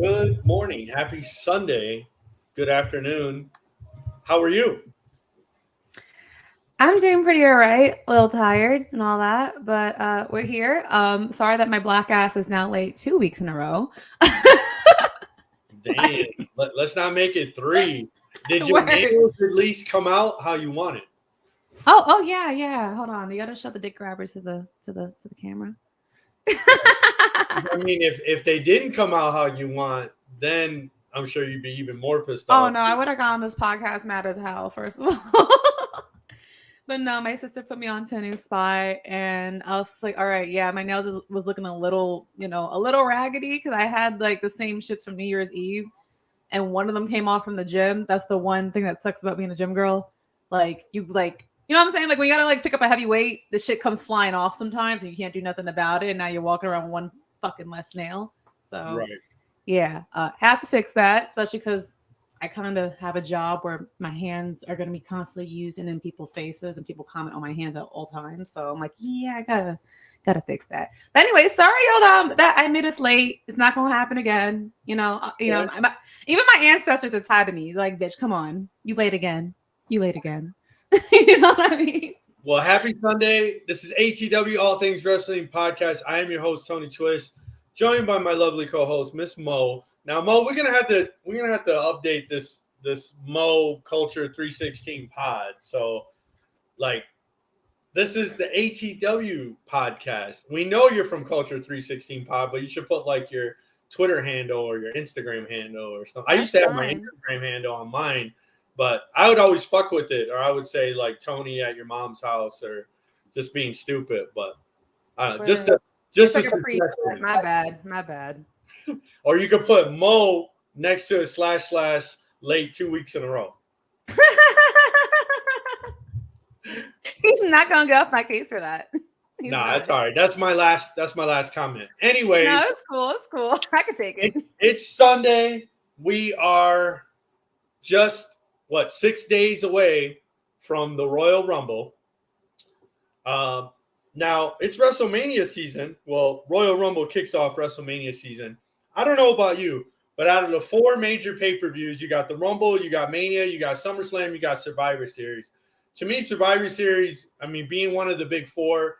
Good morning. Happy Sunday. Good afternoon. How are you? I'm doing pretty all right. A little tired and all that, but we're here. Sorry that my black ass is now late 2 weeks in a row. Damn. Like, Let's not make it three. Did your word. nails at least come out how you wanted? Oh yeah, yeah. Hold on, you gotta show the dick grabber to the camera. I mean, if they didn't come out how you want, then I'm sure you'd be even more pissed Oh off. no, I would have gone this podcast mad as hell. First of all. But no, my sister put me onto a new spot, and I was just like, all right, yeah, my nails was looking a little, a little raggedy because I had like the same shits from New Year's Eve, and one of them came off from the gym. That's the one thing that sucks about being a gym girl. You know what I'm saying? Like when you gotta like pick up a heavy weight, the shit comes flying off sometimes, and you can't do nothing about it. And now you're walking around with one fucking less nail. So Right. yeah, had to fix that, especially because I kind of have a job where my hands are going to be constantly used and in people's faces, and people comment on my hands at all times. So I'm like, yeah, I gotta fix that. But anyway, sorry y'all that I made us late. It's not gonna happen again. Yeah. Even my ancestors are tired of me. Like, bitch, come on, you late again. You late again. You know what I mean? Well, happy Sunday. This is ATW All Things Wrestling Podcast. I am your host, Tony Twist, joined by my lovely co-host, Miss Mo. Now, Mo, we're gonna have to update this Mo Culture 316 pod. So, like, this is the ATW podcast. We know you're from Culture 316 pod, but you should put like your Twitter handle or your Instagram handle or something. I used That's to have my fine. Instagram handle on mine, but I would always fuck with it, or I would say like Tony at your mom's house, or just being stupid. But I don't know, just Word. a It's just a like a preset. suggestion. My bad. My bad. Or you could put Mo next to a / late 2 weeks in a row. He's not gonna get off my case for that. He's Nah, not. that's all right. That's my last comment. No, Anyways, it's cool. It's cool. I can take it. it's Sunday. We are just 6 days away from the Royal Rumble. Uh, Now it's WrestleMania season. Well, Royal Rumble kicks off WrestleMania season. I don't know about you, but out of the four major pay-per-views, you got the Rumble, you got Mania, you got SummerSlam, you got Survivor Series. To me, Survivor Series, I mean, being one of the big four,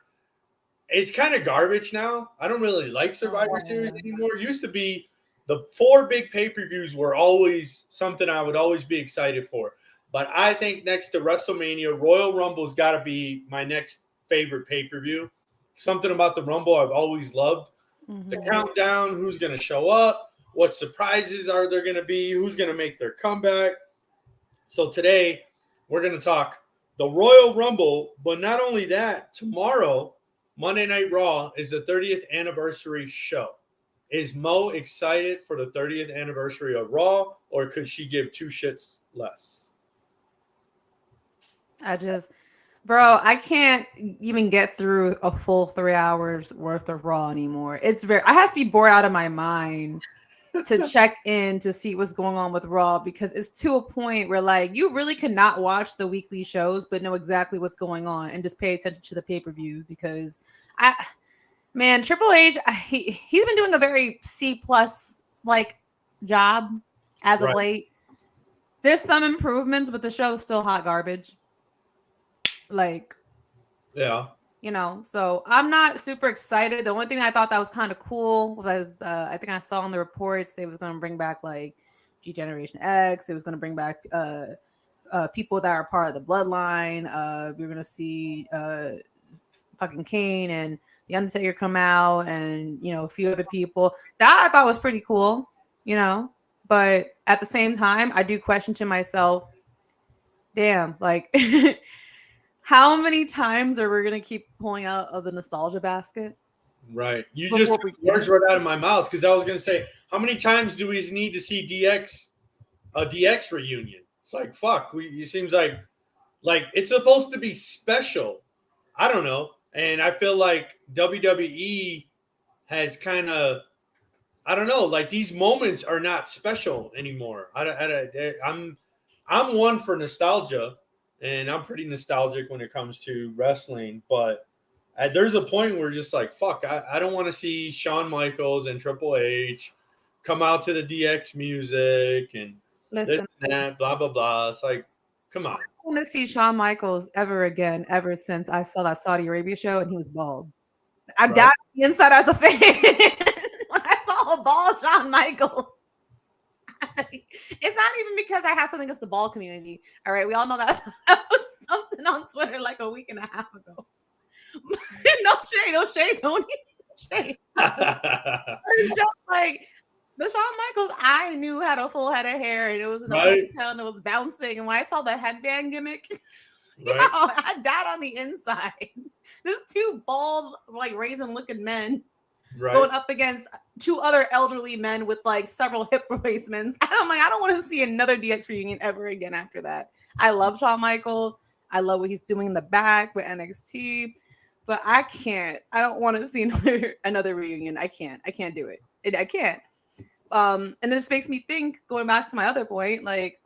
it's kind of garbage now. I don't really like Survivor Series Oh, anymore. It used to be the four big pay-per-views were always something I would always be excited for. But I think next to WrestleMania, Royal Rumble's got to be my next favorite pay-per-view. Something about the Rumble I've always loved. The hmm countdown, who's going to show up, what surprises are there going to be, who's going to make their comeback. So today we're going to talk the Royal Rumble, but not only that, tomorrow, Monday Night Raw is the 30th anniversary show. Is Mo excited for the 30th anniversary of Raw, or could she give two shits less? I just, bro, I can't even get through a full 3 hours worth of Raw anymore. I have to be bored out of my mind to check in to see what's going on with Raw because it's to a point where like you really cannot watch the weekly shows but know exactly what's going on and just pay attention to the pay-per-views because I man, Triple H, he's been doing a very C plus like job as of Right. late. There's some improvements, but the show is still hot garbage. Like, Yeah. so I'm not super excited. The only thing I thought that was kind of cool was I think I saw in the reports they was going to bring back like G Generation X. It was going to bring back people that are part of the bloodline. We're going to see fucking Kane and the Undertaker come out, and a few other people. That I thought was pretty cool. But at the same time, I do question to myself, damn, like. How many times are we gonna keep pulling out of the nostalgia basket Right. You just before took we words can? right out of my mouth because I was going to say, how many times do we need to see a DX reunion? It's like, fuck. It seems like it's supposed to be special. I don't know. And I feel like WWE has kind of, I don't know, like these moments are not special anymore. I'm one for nostalgia, and I'm pretty nostalgic when it comes to wrestling. But there's a point where just like fuck, I don't want to see Shawn Michaels and Triple H. come out to the DX music and this Listen, and that, blah blah blah. It's like, come on. I don't want to see Shawn Michaels ever again, ever since I saw that Saudi Arabia show and he was bald. I'm Right? down the inside as a fan when I saw a bald Shawn Michaels. It's not even because I have something against the ball community. All right, we all know that was something on Twitter like a week and a half ago. No shade, Tony. Shade. It's just like the Shawn Michaels I knew had a full head of hair and it was in a Right. ponytail and it was bouncing. And when I saw the headband gimmick, Right. I died on the inside. There's two bald, like raisin-looking men going up against two other elderly men with like several hip replacements. And I'm like, I don't want to see another DX reunion ever again after that. I love Shawn Michaels. I love what he's doing in the back with NXT, but I can't. I don't want to see another reunion. I can't do it. I can't. And this makes me think, going back to my other point, like,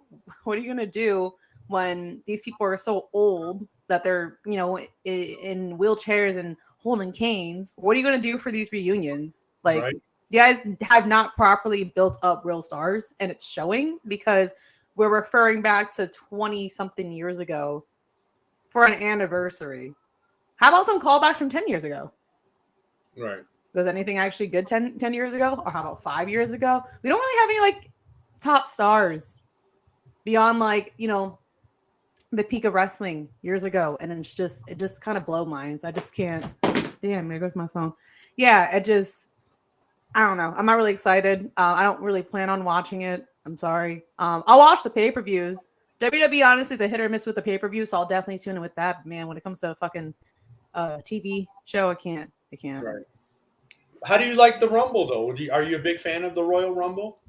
what are you gonna do when these people are so old that they're, you know, in wheelchairs and holding canes? What are you gonna do for these reunions? Like, you guys have not properly built up real stars, and it's showing because we're referring back to 20 something years ago for an anniversary. How about some callbacks from 10 years ago? Right. Was anything actually good 10 years ago? Or how about 5 years ago? We don't really have any like top stars beyond like, you know, the peak of wrestling years ago. And it just kind of blow minds. I just can't. Damn, there goes my phone. Yeah, I don't know. I'm not really excited. I don't really plan on watching it. I'm sorry. I'll watch the pay-per-views. WWE, honestly, the hit or miss with the pay-per-view, so I'll definitely tune in with that. But man, when it comes to a fucking TV show, I can't. Right. How do you like the Rumble, though? Are you a big fan of the Royal Rumble?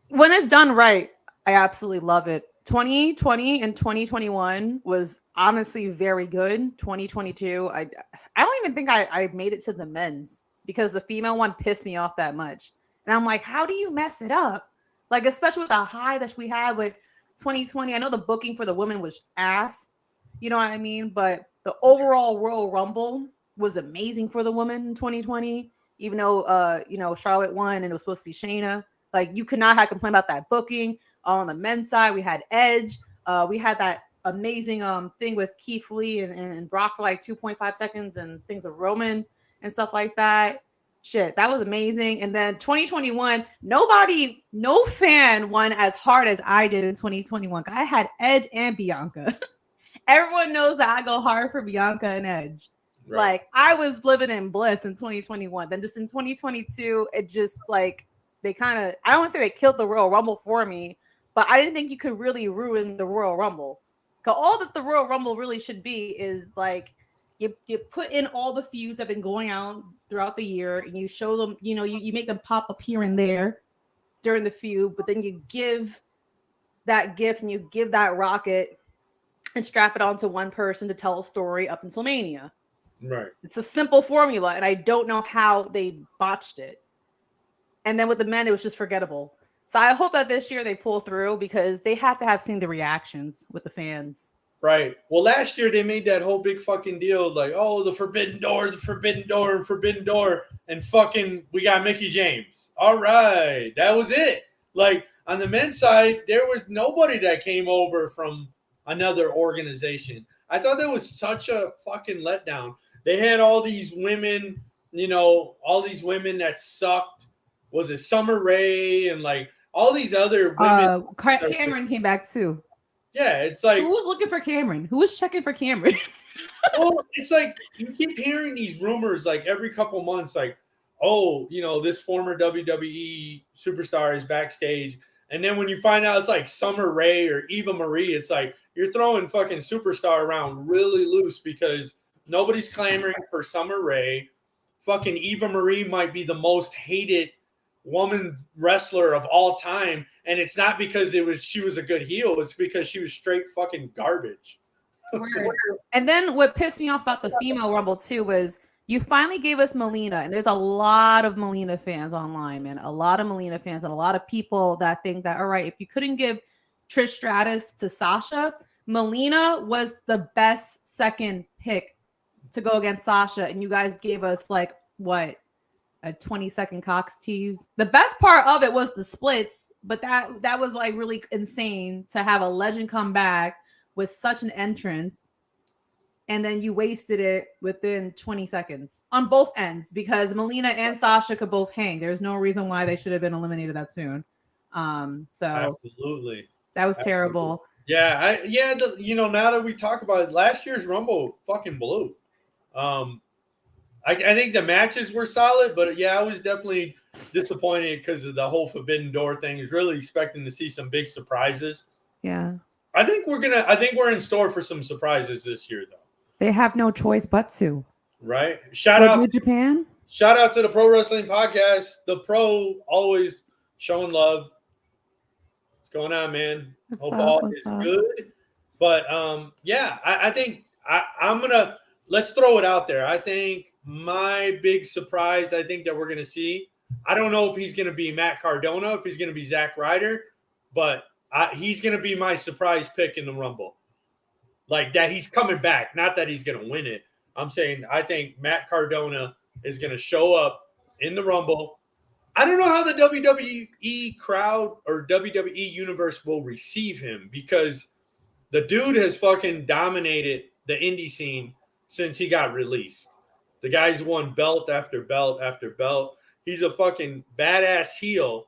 When it's done right, I absolutely love it. 2020 and 2021 was honestly very good. 2022, I don't even think I made it to the men's because the female one pissed me off that much. And I'm like, how do you mess it up? Like, especially with the high that we had with 2020. I know the booking for the women was ass. You know what I mean? But the overall Royal Rumble was amazing for the women in 2020, even though you know, Charlotte won and it was supposed to be Shayna. Like, you could not have complained about that booking. On the men's side, we had Edge. We had that amazing thing with Keith Lee and Brock for like 2.5 seconds and things with Roman and stuff like that. Shit, that was amazing. And then 2021, no fan won as hard as I did in 2021. I had Edge and Bianca. Everyone knows that I go hard for Bianca and Edge. Right. Like, I was living in bliss in 2021. Then just in 2022, it just like they kind of, I don't want to say they killed the Royal Rumble for me, but I didn't think you could really ruin the Royal Rumble. Because all that the Royal Rumble really should be is like you put in all the feuds that have been going on throughout the year and you show them, you know, you make them pop up here and there during the feud, but then you give that gift and you give that rocket and strap it onto one person to tell a story up until Mania. Right. It's a simple formula, and I don't know how they botched it. And then with the men, it was just forgettable. So I hope that this year they pull through because they have to have seen the reactions with the fans. Right. Well, last year they made that whole big fucking deal like, oh, the Forbidden Door, the Forbidden Door, and Forbidden Door, and fucking we got Mickie James. All right. That was it. Like, on the men's side, there was nobody that came over from another organization. I thought that was such a fucking letdown. They had all these women, you know, all these women that sucked. Was it Summer Rae and like all these other women? Cameron came back too. Yeah, it's like, who was looking for Cameron? Who was checking for Cameron? Well, it's like you keep hearing these rumors like every couple months, like, oh, you know, this former WWE superstar is backstage. And then when you find out it's like Summer Rae or Eva Marie, it's like you're throwing fucking superstar around really loose because nobody's clamoring for Summer Rae. Fucking Eva Marie might be the most hated woman wrestler of all time. And it's not because she was a good heel. It's because she was straight fucking garbage. Weird. And then what pissed me off about the female Rumble too was you finally gave us Melina, and there's a lot of Melina fans online, man. A lot of Melina fans and a lot of people that think that, all right, if you couldn't give Trish Stratus to Sasha, Melina was the best second pick to go against Sasha, and you guys gave us like what a 20-second Cox tease. The best part of it was the splits, but that was like really insane to have a legend come back with such an entrance, and then you wasted it within 20 seconds on both ends because Melina and Sasha could both hang. There's no reason why they should have been eliminated that soon. So Absolutely. that was Absolutely. terrible. Yeah, now that we talk about it, last year's Rumble fucking blew. I think the matches were solid, but yeah, I was definitely disappointed because of the whole Forbidden Door thing. I was really expecting to see some big surprises. Yeah. I think we're in store for some surprises this year, though. They have no choice but to. Right? Shout out to Japan. Shout out to the Pro Wrestling Podcast. The Pro always showing love. What's going on, man? Hope all is good. But yeah, I think I'm gonna let's throw it out there. I think my big surprise, I think that we're gonna see. I don't know if he's gonna be Matt Cardona, if he's gonna be Zack Ryder, but he's gonna be my surprise pick in the Rumble. Like that, he's coming back. Not that he's gonna win it. I'm saying I think Matt Cardona is gonna show up in the Rumble. I don't know how the WWE crowd or WWE universe will receive him because the dude has fucking dominated the indie scene since he got released. The guy's won belt after belt after belt. He's a fucking badass heel.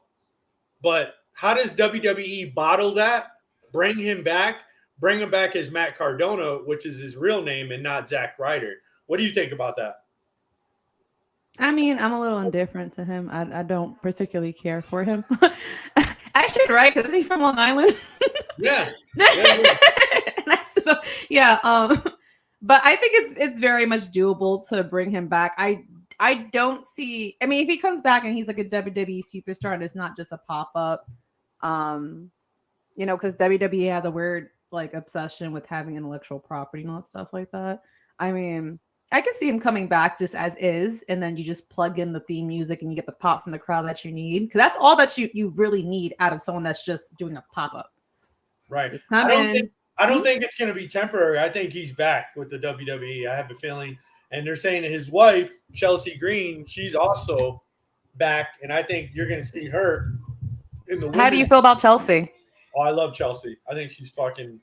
But how does WWE bottle that? Bring him back as Matt Cardona, which is his real name and not Zack Ryder. What do you think about that? I mean, I'm a little indifferent to him. I don't particularly care for him. Actually, right? Because he's from Long Island. Yeah. Yeah. But I think it's very much doable to bring him back. I don't see. I mean, if he comes back and he's like a WWE superstar and it's not just a pop up, because WWE has a weird like obsession with having intellectual property and all that stuff like that. I mean, I can see him coming back just as is, and then you just plug in the theme music and you get the pop from the crowd that you need. Because that's all that you really need out of someone that's just doing a pop up. Right. I don't think it's going to be temporary. I think he's back with the WWE. I have a feeling. And they're saying that his wife, Chelsea Green, she's also back. And I think you're going to see her in the How do you feel about Chelsea? Oh, I love Chelsea. I think she's awesome.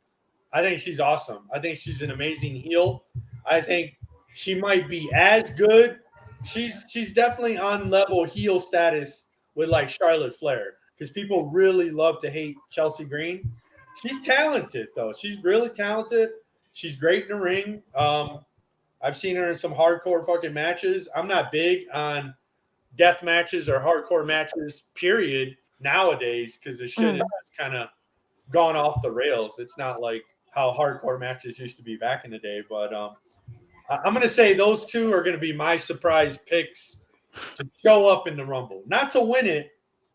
I think she's an amazing heel. I think she might be as good. She's definitely on level heel status with like Charlotte Flair because people really love to hate Chelsea Green. She's talented though. She's really talented. She's great in the ring. I've seen her in some hardcore fucking matches. I'm not big on death matches or hardcore matches, period, nowadays because the shit has kind of gone off the rails. It's not like how hardcore matches used to be back in the day. But I'm going to say those two are going to be my surprise picks to show up in the Rumble. Not to win it,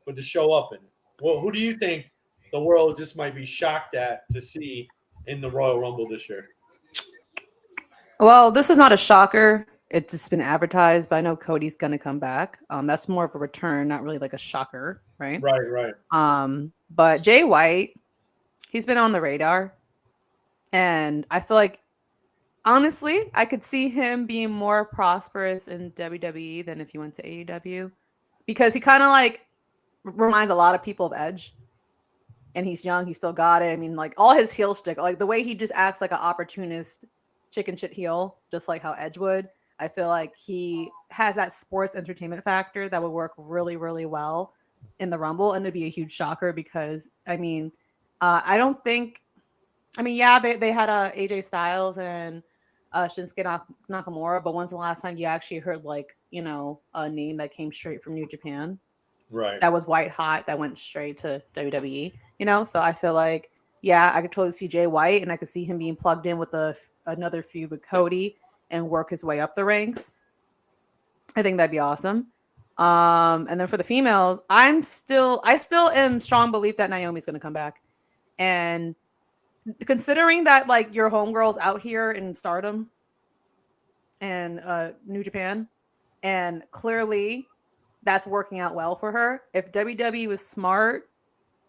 but to show up in it. Well, who do you think the world just might be shocked at to see in the Royal Rumble this year? Well, this is not a shocker. It's just been advertised, but I know Cody's going to come back. That's more of a return, not really like a shocker, right? Right. But Jay White, he's been on the radar. And I feel like, honestly, I could see him being more prosperous in WWE than if he went to AEW. Because he kind of like reminds a lot of people of Edge. And he's young, he still got it. I mean, like all his heel stick, like the way he just acts like an opportunist chicken shit heel, just like how Edge would. I feel like he has that sports entertainment factor that would work really, really well in the Rumble. And it'd be a huge shocker because, I mean, I don't think, I mean, yeah, they had AJ Styles and Shinsuke Nakamura, but when's the last time you actually heard like, a name that came straight from New Japan? Right. That was white hot, that went straight to WWE, So I feel like, yeah, I could totally see Jay White and I could see him being plugged in with another feud with Cody and work his way up the ranks. I think that'd be awesome. And then for the females, I still am strong belief that Naomi's going to come back. And considering that like your homegirl's out here in Stardom and New Japan, and clearly that's working out well for her. If WWE was smart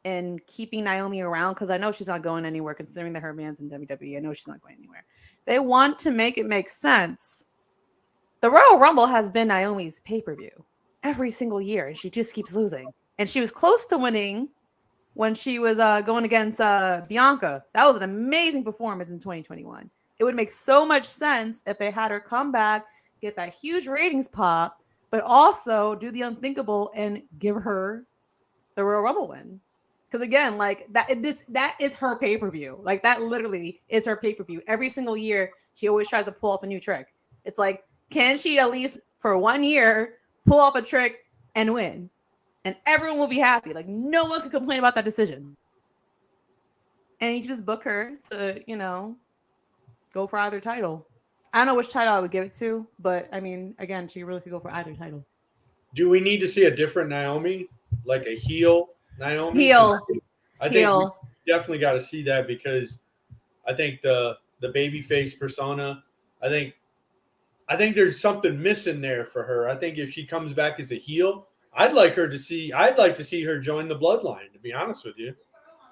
in keeping Naomi around, because I know she's not going anywhere, considering that her man's in WWE, I know she's not going anywhere. They want to make it make sense. The Royal Rumble has been Naomi's pay-per-view. every single year, and she just keeps losing. And she was close to winning when she was going against Bianca. That was an amazing performance in 2021. It would make so much sense if they had her come back, get that huge ratings pop, but also do the unthinkable and give her the Royal Rumble win. Because again, like that is her pay per view. Like that literally is her pay per view. Every single year, she always tries to pull off a new trick. It's like, can she at least for 1 year pull off a trick and win? And everyone will be happy. Like no one can complain about that decision. And you just book her to, go for either title. I don't know which title I would give it to, but I mean, again, she really could go for either title. Do we need to see a different Naomi, like a heel Naomi? Heel. I think we definitely got to see that, because I think the babyface persona, I think there's something missing there for her. I think if she comes back as a heel, I'd like to see her join the bloodline, to be honest with you.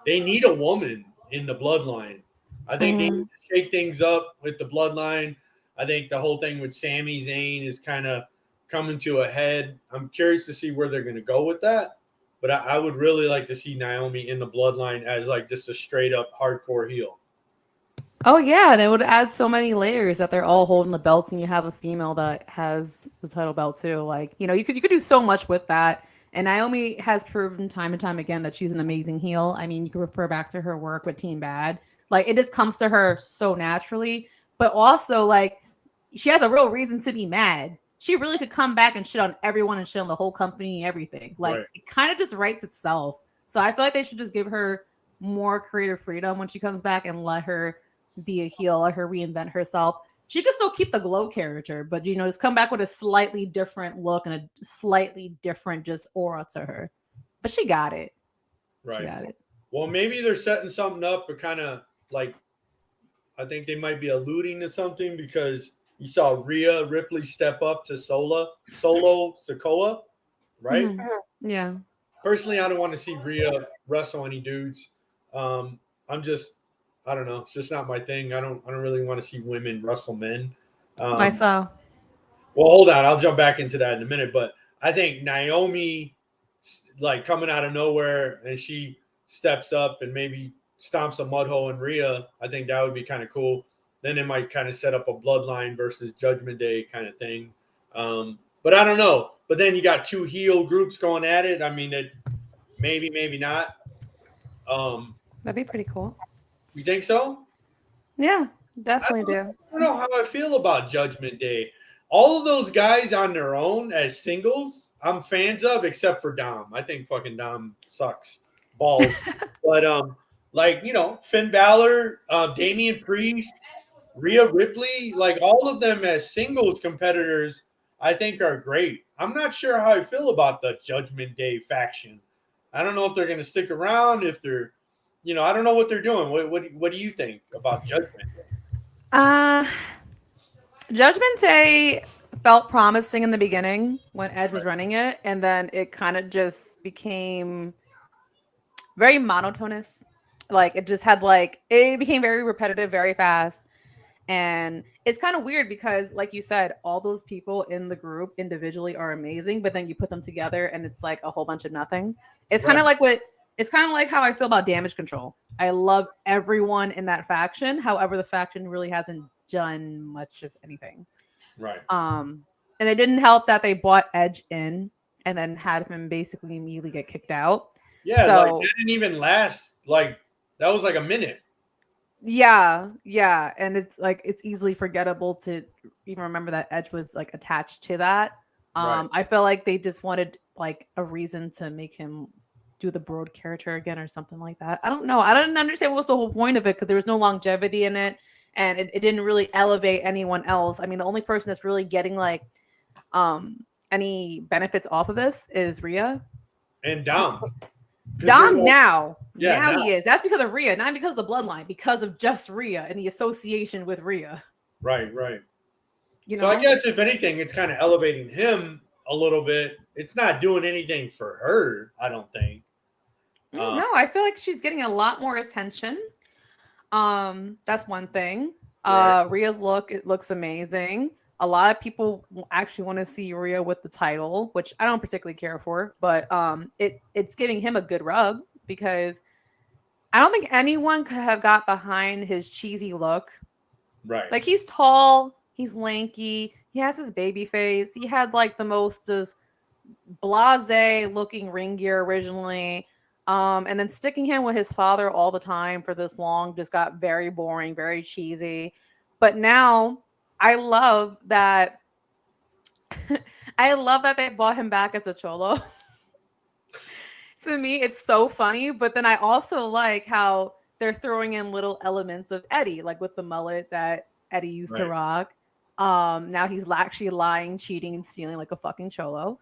They need a woman in the bloodline. I think they need to shake things up with the bloodline. I think the whole thing with Sami Zayn is kind of coming to a head. I'm curious to see where they're going to go with that. But I would really like to see Naomi in the bloodline as like just a straight up hardcore heel. Oh yeah, and it would add so many layers that they're all holding the belts, and you have a female that has the title belt too. Like, you could do so much with that. And Naomi has proven time and time again that she's an amazing heel. I mean, you can refer back to her work with Team Bad. Like, it just comes to her so naturally. But also, like, she has a real reason to be mad. She really could come back and shit on everyone and shit on the whole company and everything. Like, It kind of just writes itself. So I feel like they should just give her more creative freedom when she comes back and let her be a heel, let her reinvent herself. She could still keep the Glow character, but just come back with a slightly different look and a slightly different just aura to her. But she got it. Right. She got it. Well, maybe they're setting something up, but kind of like, I think they might be alluding to something, because you saw Rhea Ripley step up to Solo Sikoa, right? Mm-hmm. Yeah. Personally, I don't want to see Rhea wrestle any dudes. I don't know. It's just not my thing. I don't really want to see women wrestle men. I saw. Well, hold on. I'll jump back into that in a minute. But I think Naomi, like coming out of nowhere, and she steps up and maybe stomps a mud hole in Rhea. I think that would be kind of cool. Then it might kind of set up a Bloodline versus Judgment Day kind of thing. But I don't know. But then you got two heel groups going at it. I mean, maybe not. That'd be pretty cool. You think so? Yeah, definitely do. I don't know how I feel about Judgment Day. All of those guys on their own as singles, I'm fans of, except for Dom. I think fucking Dom sucks balls. But Finn Balor, Damian Priest, Rhea Ripley, like all of them as singles competitors, I think are great. I'm not sure how I feel about the Judgment Day faction. I don't know if they're going to stick around, if they're I don't know what they're doing. What do you think about Judgment Day? Judgment Day felt promising in the beginning when Edge was running it, and then it kind of just became very monotonous. Like it just had it became very repetitive very fast. And it's kind of weird because, like you said, all those people in the group individually are amazing, but then you put them together and it's like a whole bunch of nothing. It's kind of like it's kind of like how I feel about Damage Control. I love everyone in that faction. However, the faction really hasn't done much of anything. Right. And it didn't help that they brought Edge in and then had him basically immediately get kicked out. Yeah, so, that didn't even last. Like that was like a minute. Yeah, and it's easily forgettable to even remember that Edge was like attached to that. Right. I feel like they just wanted like a reason to make him do the Broad character again or something like that. I don't know. I didn't understand what was the whole point of it because there was no longevity in it, and it didn't really elevate anyone else. I mean, the only person that's really getting any benefits off of this is Rhea and Dom. Dom now. Now he is. That's because of Rhea, not because of the bloodline, because of just Rhea and the association with Rhea. Right. So I guess if anything, it's kind of elevating him a little bit. It's not doing anything for her, I don't think. No, I feel like she's getting a lot more attention. That's one thing. Rhea's look, it looks amazing. A lot of people actually want to see Rhea with the title, which I don't particularly care for, but it's giving him a good rub because I don't think anyone could have got behind his cheesy look. Right. Like he's tall, he's lanky, he has his baby face. He had like the most just blase looking ring gear originally. And then sticking him with his father all the time for this long just got very boring, very cheesy. But now I love that I love that they brought him back as a cholo. To me, it's so funny. But then I also like how they're throwing in little elements of Eddie, like with the mullet that Eddie used to Right. rock. Now he's actually lying, cheating, and stealing like a fucking cholo.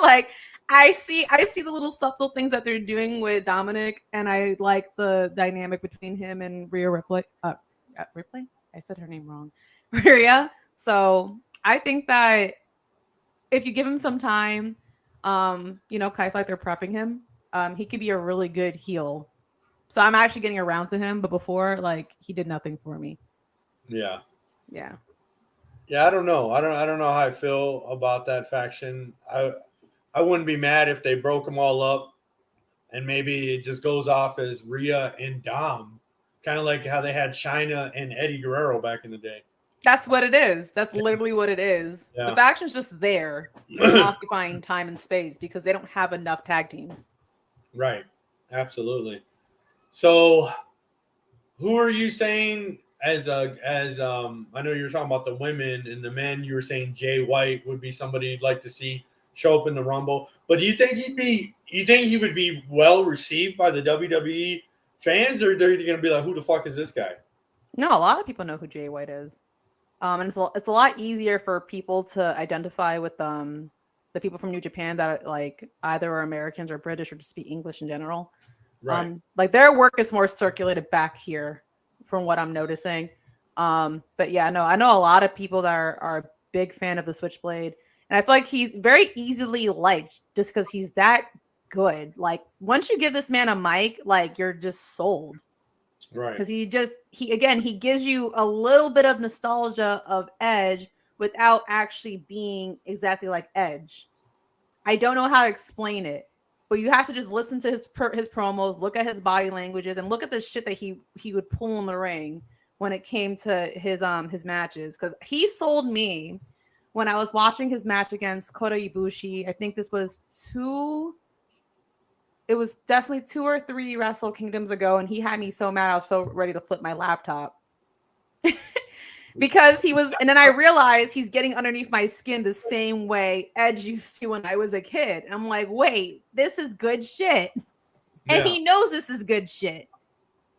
Like I see the little subtle things that they're doing with Dominic, and I like the dynamic between him and Rhea Ripley. Ripley? I said her name wrong. Rhea. So I think that if you give him some time, kind of like they're prepping him, he could be a really good heel. So I'm actually getting around to him, but before, like, he did nothing for me. Yeah. Yeah. Yeah, I don't know. I don't know how I feel about that faction. I wouldn't be mad if they broke them all up and maybe it just goes off as Rhea and Dom, kind of like how they had China and Eddie Guerrero back in the day. That's what it is. That's literally what it is. The Yeah. faction's just there, just occupying time and space because they don't have enough tag teams. Right. Absolutely. So, who are you saying as I know you were talking about the women and the men. You were saying Jay White would be somebody you'd like to see show up in the Rumble. But do you think you think he would be well received by the WWE fans, or they're going to be like, who the fuck is this guy? No, a lot of people know who Jay White is. And it's a lot easier for people to identify with the people from New Japan that like either are Americans or British or just speak English in general. Right. Like their work is more circulated back here from what I'm noticing. But yeah, no, I know a lot of people that are a big fan of the Switchblade. And I feel like he's very easily liked just because he's that good. Like once you give this man a mic, like you're just sold. Right. Because he gives you a little bit of nostalgia of Edge without actually being exactly like Edge. I don't know how to explain it, but you have to just listen to his promos, look at his body languages, and look at the shit that he would pull in the ring when it came to his matches. Because he sold me when I was watching his match against Kota Ibushi. I think this was it was definitely 2 or 3 Wrestle Kingdoms ago, and he had me so mad I was so ready to flip my laptop. Because and then I realized he's getting underneath my skin the same way Edge used to when I was a kid. I'm like, wait, this is good shit. And he knows this is good shit.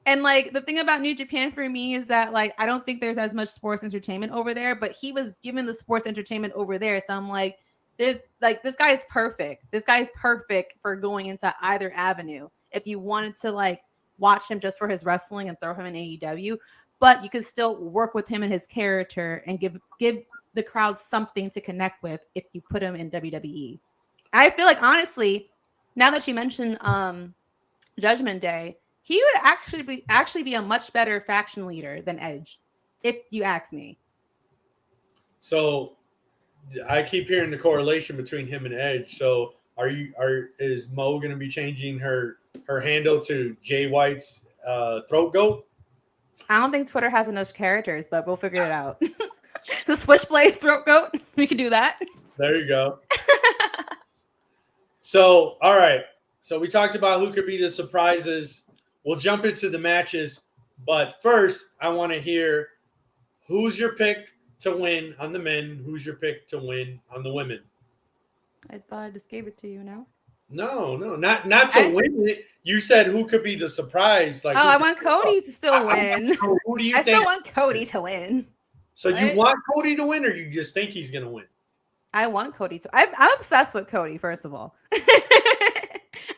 And like the thing about New Japan for me is that like I don't think there's as much sports entertainment over there, but he was given the sports entertainment over there. So I'm like, this guy is perfect. This guy is perfect for going into either avenue. If you wanted to like watch him just for his wrestling and throw him in AEW, but you could still work with him and his character and give the crowd something to connect with if you put him in WWE. I feel like honestly, now that you mentioned Judgment Day, he would actually be a much better faction leader than Edge, if you ask me. So I keep hearing the correlation between him and Edge. So is Mo going to be changing her handle to Jay White's throat goat? I don't think Twitter has enough characters, but we'll figure it out. The Switchblade's throat goat. We can do that. There you go. So, all right. So we talked about who could be the surprises. We'll jump into the matches. But first, I want to hear who's your pick to win on the men? Who's your pick to win on the women? I thought I just gave it to you now. No, not to win it. You said who could be the surprise? Like, I want Cody to still win. Who do you I think? still want Cody to win. So you want Cody to win, or you just think he's going to win? I want Cody to. I'm obsessed with Cody. First of all,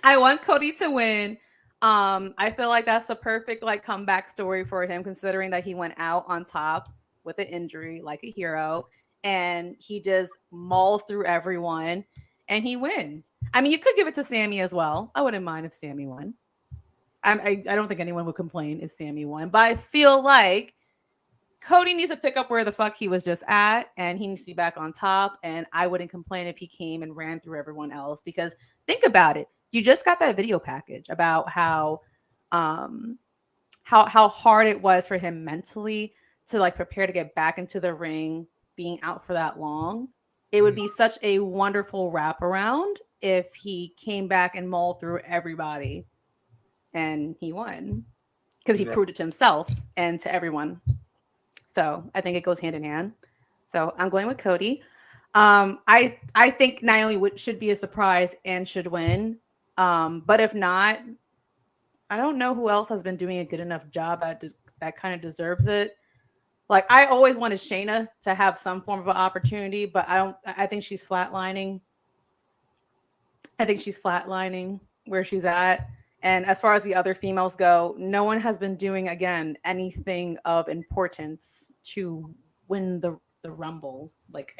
I want Cody to win. I feel like that's the perfect like comeback story for him, considering that he went out on top with an injury like a hero, and he just mauls through everyone, and he wins. I mean, you could give it to Sammy as well. I wouldn't mind if Sammy won. I don't think anyone would complain if Sammy won, but I feel like Cody needs to pick up where the fuck he was just at, and he needs to be back on top. And I wouldn't complain if he came and ran through everyone else, because think about it. You just got that video package about how hard it was for him mentally to like prepare to get back into the ring, being out for that long. It would be such a wonderful wraparound if he came back and mauled through everybody and he won, because he proved it to himself and to everyone. So I think it goes hand in hand. So I'm going with Cody. I think Naomi should be a surprise and should win. But if not, I don't know who else has been doing a good enough job that kind of deserves it. Like, I always wanted Shayna to have some form of an opportunity, but I think she's flatlining. I think she's flatlining where she's at. And as far as the other females go, no one has been doing, again, anything of importance to win the Rumble. Like,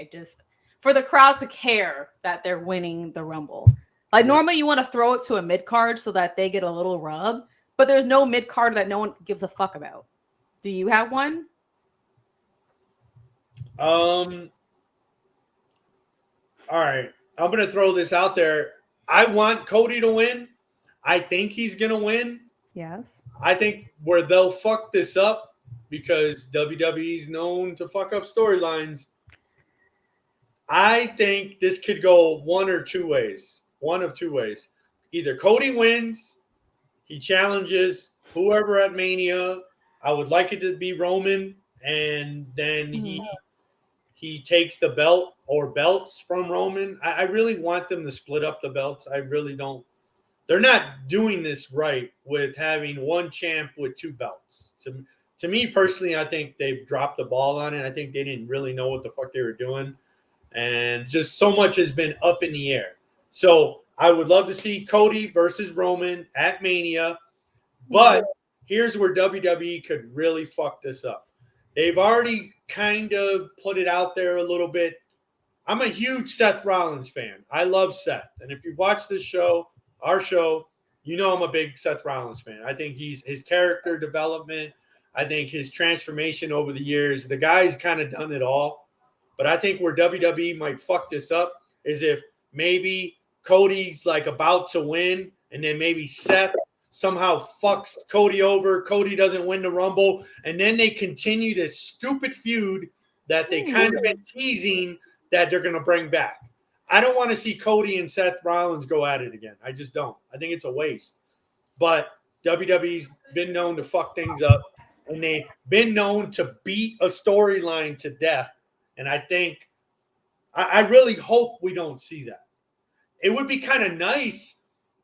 for the crowd to care that they're winning the Rumble. Like, normally you want to throw it to a mid card so that they get a little rub, but there's no mid card that no one gives a fuck about. Do you have one? All right. I'm going to throw this out there. I want Cody to win. I think he's going to win. Yes. I think where they'll fuck this up, because WWE's known to fuck up storylines, I think this could go one of two ways. Either Cody wins, he challenges whoever at Mania. I would like it to be Roman, and then he takes the belt or belts from Roman. I really want them to split up the belts. I really don't. They're not doing this right with having one champ with two belts. To me personally, I think they've dropped the ball on it. I think they didn't really know what the fuck they were doing. And just so much has been up in the air. So I would love to see Cody versus Roman at Mania. But here's where WWE could really fuck this up. They've already kind of put it out there a little bit. I'm a huge Seth Rollins fan. I love Seth. And if you've watched this show, our show, you know I'm a big Seth Rollins fan. I think his character development, I think his transformation over the years, the guy's kind of done it all. But I think where WWE might fuck this up is if maybe Cody's like about to win, and then maybe Seth somehow fucks Cody over. Cody doesn't win the Rumble, and then they continue this stupid feud that they kind of been teasing that they're going to bring back. I don't want to see Cody and Seth Rollins go at it again. I just don't. I think it's a waste. But WWE's been known to fuck things up, and they've been known to beat a storyline to death. And I think, I really hope we don't see that. It would be kind of nice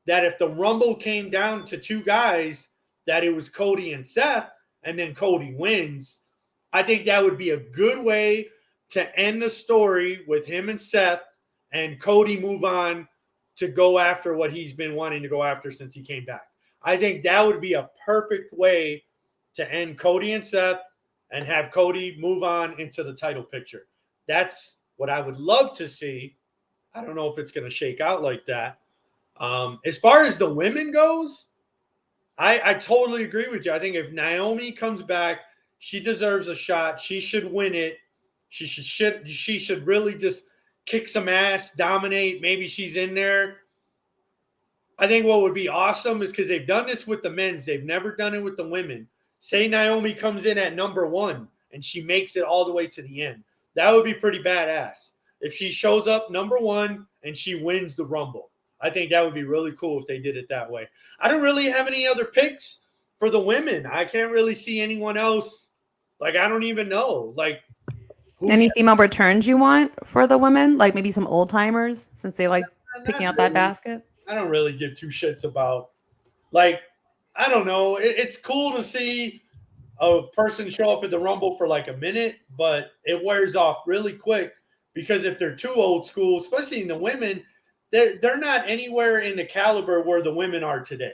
that if the Rumble came down to two guys, that it was Cody and Seth, and then Cody wins. I think that would be a good way to end the story with him and Seth, and Cody move on to go after what he's been wanting to go after since he came back. I think that would be a perfect way to end Cody and Seth and have Cody move on into the title picture. That's what I would love to see. I don't know if it's going to shake out like that. As far as the women goes, I totally agree with you. I think if Naomi comes back, she deserves a shot. She should win it. She should really just kick some ass, dominate. Maybe she's in there. I think what would be awesome is, because they've done this with the men's, they've never done it with the women. Say Naomi comes in at number 1 and she makes it all the way to the end. That would be pretty badass. If she shows up number 1 and she wins the Rumble, I think that would be really cool if they did it that way. I don't really have any other picks for the women. I can't really see anyone else. Like, I don't even know. Like, any female returns you want for the women? Like maybe some old timers, since they like picking out that basket? I don't really give two shits about, like, I don't know. It's cool to see a person show up at the Rumble for like a minute, but it wears off really quick, because if they're too old school, especially in the women, they're not anywhere in the caliber where the women are today,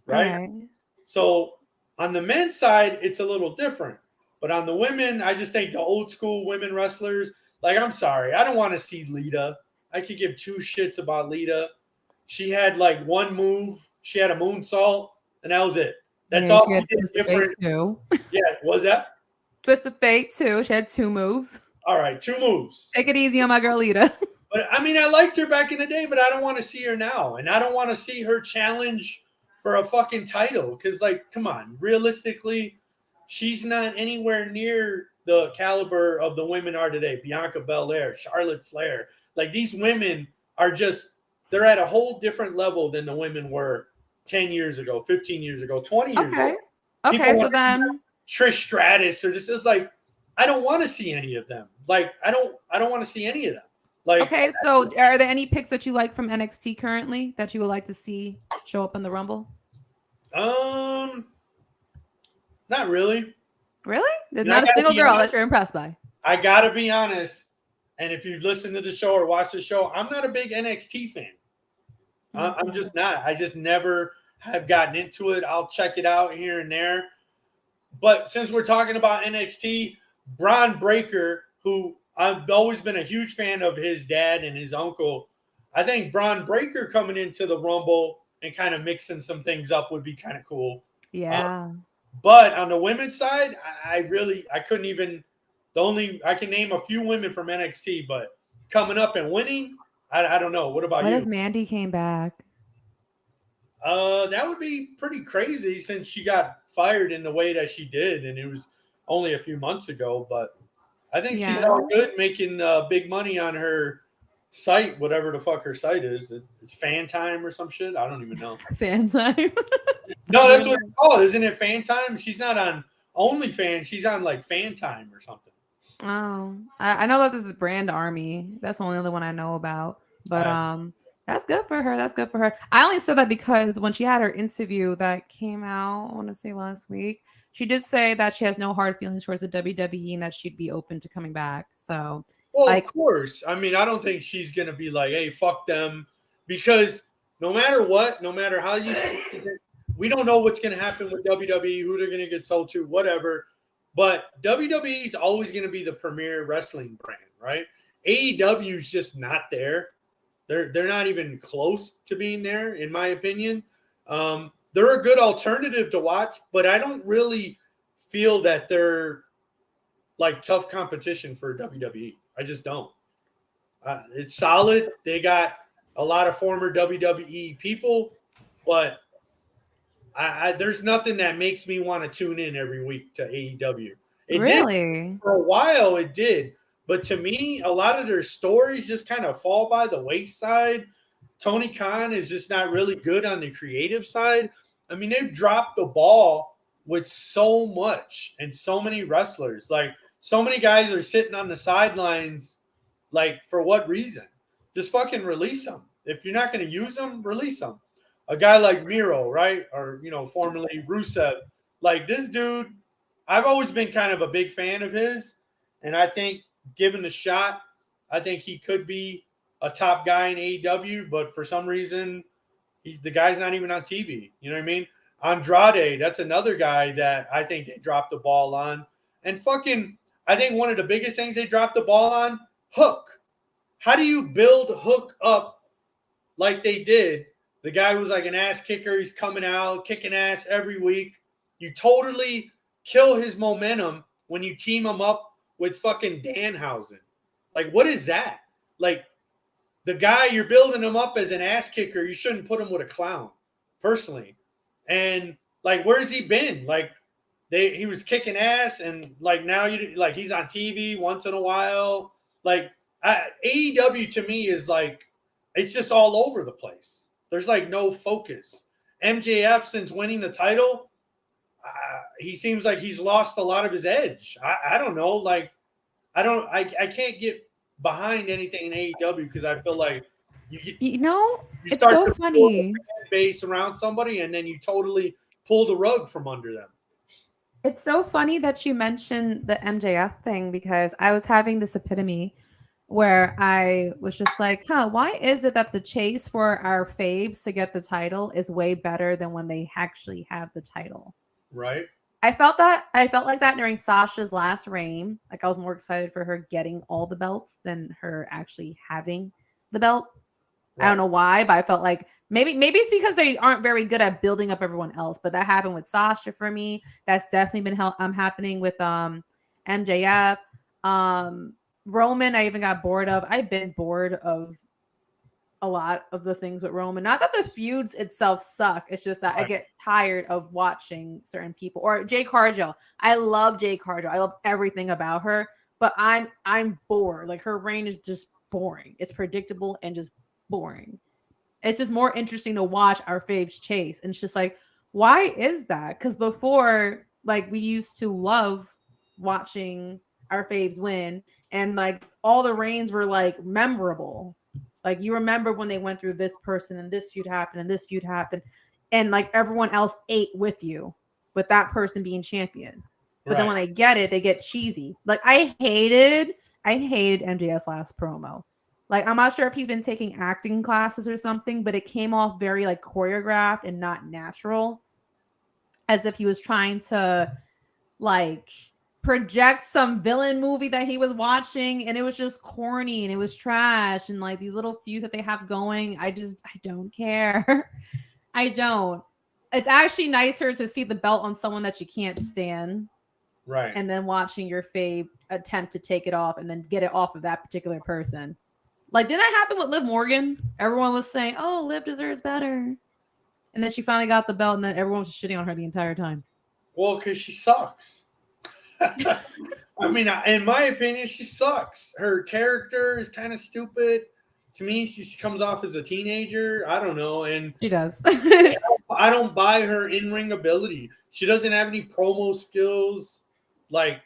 right? So on the men's side, it's a little different. But on the women, I just think the old school women wrestlers, like, I'm sorry, I don't want to see Lita. I could give two shits about Lita. She had like one move. She had a moonsault, and that was it. That's all she did different. Too. Yeah, was that? Twist of Fate too. She had 2 moves. All right, 2 moves. Take it easy on my girl Lita. But I mean, I liked her back in the day, but I don't want to see her now, and I don't want to see her challenge for a fucking title because, like, come on, realistically, she's not anywhere near the caliber of the women are today. Bianca Belair, Charlotte Flair, like these women are they're at a whole different level than the women were 10 years ago, 15 years ago, 20 years ago. Okay, so then Trish Stratus or this is like, I don't want to see any of them. Like, I don't want to see any of them. Like, okay, so are there any picks that you like from NXT currently that you would like to see show up in the Rumble? Not really. Really? There's not a single girl that you're impressed by. I gotta be honest, and if you listen to the show or watch the show, I'm not a big NXT fan. I'm just not. I just never have gotten into it. I'll check it out here and there. But since we're talking about NXT, Braun Breaker, who I've always been a huge fan of his dad and his uncle, I think Braun Breaker coming into the Rumble and kind of mixing some things up would be kind of cool. Yeah. But on the women's side, I couldn't even. I can name a few women from NXT, but coming up and winning, I don't know. What about you? What if Mandy came back? That would be pretty crazy since she got fired in the way that she did, and it was only a few months ago. But I think she's all good, making big money on her site, whatever the fuck her site is. It's Fan Time or some shit. I don't even know. Fan Time. No, that's what it's called, isn't it? Fan Time. She's not on OnlyFans. She's on like Fan Time or something. Oh, I know that this is Brand Army. That's the only other one I know about. But that's good for her. That's good for her. I only said that because when she had her interview that came out, I want to say last week, she did say that she has no hard feelings towards the WWE and that she'd be open to coming back. So, well, of course. I mean, I don't think she's gonna be like, "Hey, fuck them," because no matter what, no matter how you see it, we don't know what's gonna happen with WWE, who they're gonna get sold to, whatever. But WWE is always gonna be the premier wrestling brand, right? AEW is just not there. They're not even close to being there, in my opinion. They're a good alternative to watch, but I don't really feel that they're like tough competition for WWE. I just don't. It's solid. They got a lot of former WWE people, but there's nothing that makes me want to tune in every week to AEW. It really? Did for a while. It did. But to me, a lot of their stories just kind of fall by the wayside. Tony Khan is just not really good on the creative side. I mean, they've dropped the ball with so much and so many wrestlers. Like, so many guys are sitting on the sidelines. Like, for what reason? Just fucking release them. If you're not going to use them, release them. A guy like Miro, right? Or, formerly Rusev. Like, this dude, I've always been kind of a big fan of his. And I think, given a shot, I think he could be a top guy in AEW, but for some reason, the guy's not even on TV. You know what I mean? Andrade, that's another guy that I think they dropped the ball on. And I think one of the biggest things they dropped the ball on, Hook. How do you build Hook up like they did? The guy was like an ass kicker. He's coming out, kicking ass every week. You totally kill his momentum when you team him up with fucking Danhausen. Like, what is that? Like, the guy, you're building him up as an ass kicker. You shouldn't put him with a clown, personally. And, like, where's he been? Like, he was kicking ass, and, like, now he's on TV once in a while. Like, AEW to me is, like, it's just all over the place. There's, like, no focus. MJF, since winning the title, he seems like he's lost a lot of his edge. I don't know. Like, I can't get behind anything in AEW because I feel like you start so funny. Base around somebody and then you totally pull the rug from under them. It's so funny that you mentioned the MJF thing because I was having this epitome where I was just like, why is it that the chase for our faves to get the title is way better than when they actually have the title? Right. I felt like that during Sasha's last reign. Like, I was more excited for her getting all the belts than her actually having the belt. Right. I don't know why, but I felt like maybe it's because they aren't very good at building up everyone else. But that happened with Sasha for me. That's definitely been happening with MJF, Roman. I even got bored of. I've been bored of a lot of the things with Roman. Not that the feuds itself suck. It's just that I get tired of watching certain people. Or Jay Cargill. I love Jay Cargill. I love everything about her, but I'm bored. Like her reign is just boring. It's predictable and just boring. It's just more interesting to watch our faves chase. And it's just like, why is that? Because before, like we used to love watching our faves win, and like all the reigns were like memorable. Like you remember when they went through this person and this feud happened and this feud happened, and like everyone else ate with you, with that person being champion. But then when they get it, they get cheesy. Like I hated MJS last promo. Like I'm not sure if he's been taking acting classes or something, but it came off very like choreographed and not natural, as if he was trying to like project some villain movie that he was watching, and it was just corny and it was trash, and like these little feuds that they have going, I don't care. I don't. It's actually nicer to see the belt on someone that you can't stand, right? And then watching your fave attempt to take it off and then get it off of that particular person. Like, did that happen with Liv Morgan? Everyone was saying, "Oh, Liv deserves better," and then she finally got the belt, and then everyone was just shitting on her the entire time. Well, because she sucks. I mean, in my opinion, she sucks. Her character is kind of stupid. To me, she comes off as a teenager. I don't know. And she does. I don't buy her in-ring ability. She doesn't have any promo skills. Like,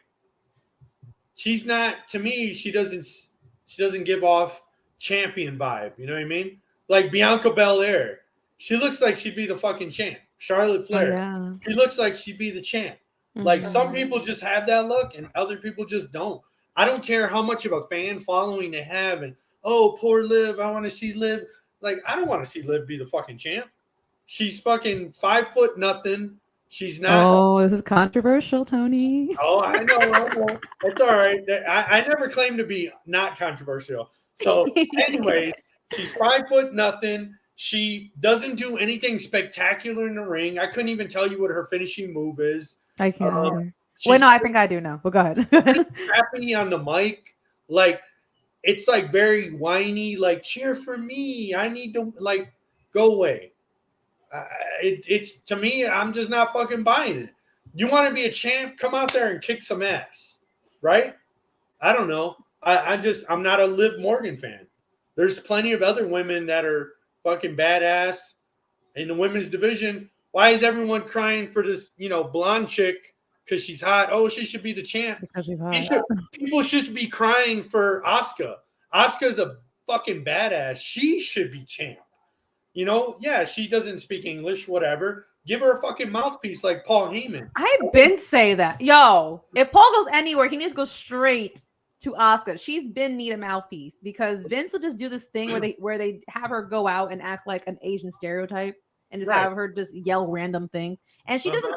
she's not, to me, she doesn't give off champion vibe. You know what I mean? Like Bianca Belair. She looks like she'd be the fucking champ. Charlotte Flair. Oh, yeah. She looks like she'd be the champ. Like some people just have that look and other people just don't. I don't care how much of a fan following they have and oh, poor Liv, I want to see Liv. Like, I don't want to see Liv be the fucking champ. She's fucking 5 foot nothing. She's not. Oh, this is controversial, Tony. Oh, I know. It's all right. I never claimed to be not controversial. So, anyways, she's 5 foot nothing. She doesn't do anything spectacular in the ring. I couldn't even tell you what her finishing move is. I can't either. Wait, no, I think I do know. But go ahead. Happy on the mic, like it's like very whiny. Like cheer for me. I need to like go away. It's to me. I'm just not fucking buying it. You want to be a champ? Come out there and kick some ass, right? I don't know. I'm not a Liv Morgan fan. There's plenty of other women that are fucking badass in the women's division. Why is everyone crying for this, blonde chick because she's hot? Oh, she should be the champ. Because she's hot. People should be crying for Asuka. Asuka's a fucking badass. She should be champ. Yeah, she doesn't speak English, whatever. Give her a fucking mouthpiece like Paul Heyman. I've been saying that. Yo, if Paul goes anywhere, he needs to go straight to Asuka. She's been need a mouthpiece because Vince will just do this thing where they have her go out and act like an Asian stereotype. And just have her just yell random things. And she doesn't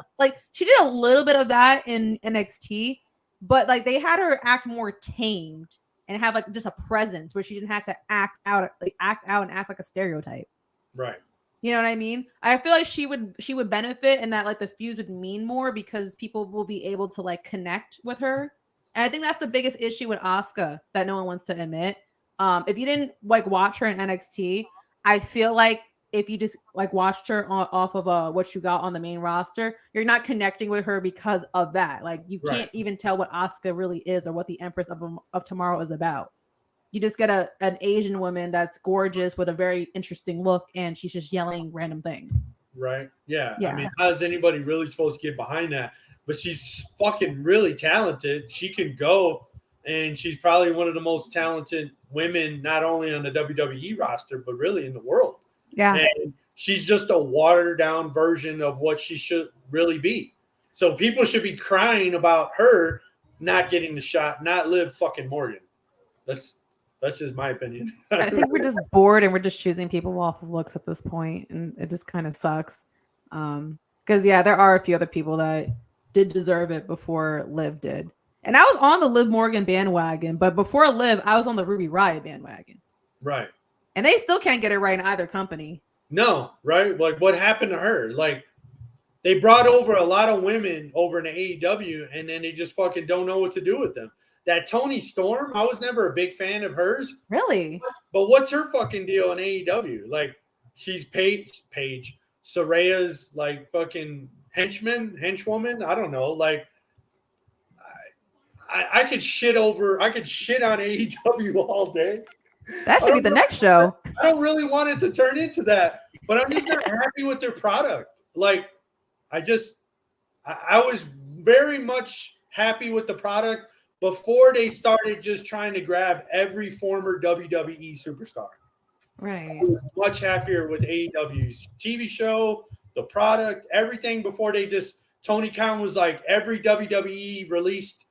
she did a little bit of that in NXT, but like they had her act more tamed and have like just a presence where she didn't have to act out and act like a stereotype. Right. You know what I mean? I feel like she would benefit and that like the feuds would mean more because people will be able to like connect with her. And I think that's the biggest issue with Asuka that no one wants to admit. If you didn't like watch her in NXT, I feel like if you just like watched her off of what you got on the main roster, you're not connecting with her because of that. Like you can't even tell what Asuka really is or what the Empress of Tomorrow is about. You just get an Asian woman that's gorgeous with a very interesting look, and she's just yelling random things. Right? Yeah. I mean, how is anybody really supposed to get behind that? But she's fucking really talented. She can go, and she's probably one of the most talented women, not only on the WWE roster, but really in the world. Yeah. And she's just a watered down version of what she should really be. So people should be crying about her not getting the shot, not Liv fucking Morgan. That's just my opinion. I think we're just bored and we're just choosing people off of looks at this point, and it just kind of sucks. Because there are a few other people that did deserve it before Liv did. And I was on the Liv Morgan bandwagon, but before Liv, I was on the Ruby Riott bandwagon. Right. And they still can't get it right in either company. No, right? Like, what happened to her? Like, they brought over a lot of women over in the AEW, and then they just fucking don't know what to do with them. That Toni Storm, I was never a big fan of hers. Really? But what's her fucking deal in AEW? Like, she's Paige Soraya's like fucking henchwoman. I don't know. Like, I could shit on AEW all day. That should be the next show. I don't really want it to turn into that, but I'm just not happy with their product. Like, I was very much happy with the product before they started just trying to grab every former WWE superstar. Right. I was much happier with AEW's TV show, the product, everything before they just Tony Khan was like, every WWE released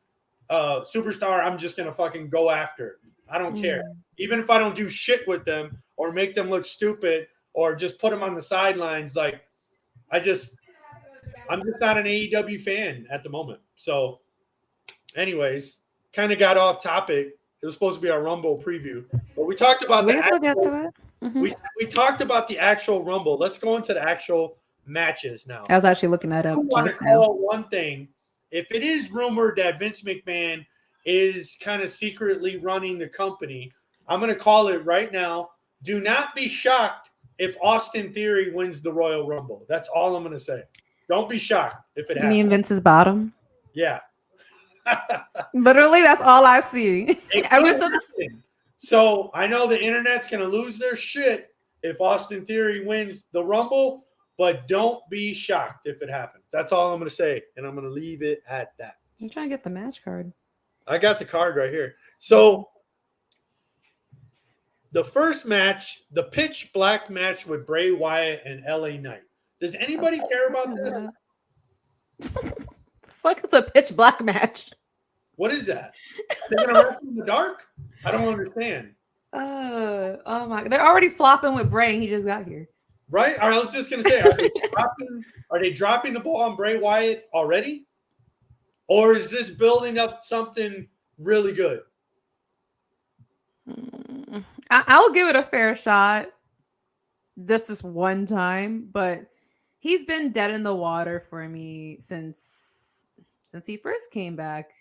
superstar, I'm just gonna fucking go after. I don't care. Even if I don't do shit with them or make them look stupid or just put them on the sidelines, like I'm just not an AEW fan at the moment. So anyways, kind of got off topic. It was supposed to be our Rumble preview, but we talked about we talked about the actual Rumble. Let's go into the actual matches now. I was actually looking that up. I want to call one thing. If it is rumored that Vince McMahon is kind of secretly running the company, I'm going to call it right now. Do not be shocked if Austin Theory wins the Royal Rumble. That's all I'm going to say. Don't be shocked if it happens. You mean Vince's bottom? Yeah. Literally, that's all I see. So I know the internet's going to lose their shit if Austin Theory wins the Rumble, but don't be shocked if it happens. That's all I'm going to say, and I'm going to leave it at that. I'm trying to get the match card. I got the card right here. So the first match, the pitch black match with Bray Wyatt and LA Knight. Does anybody care about this? The fuck is a pitch black match? What is that? They're going to wrestle in the dark? I don't understand. Oh my! They're already flopping with Bray, and he just got here. Right? I was just going to say, are they dropping the ball on Bray Wyatt already? Or is this building up something really good? I'll give it a fair shot just this one time, but he's been dead in the water for me since he first came back.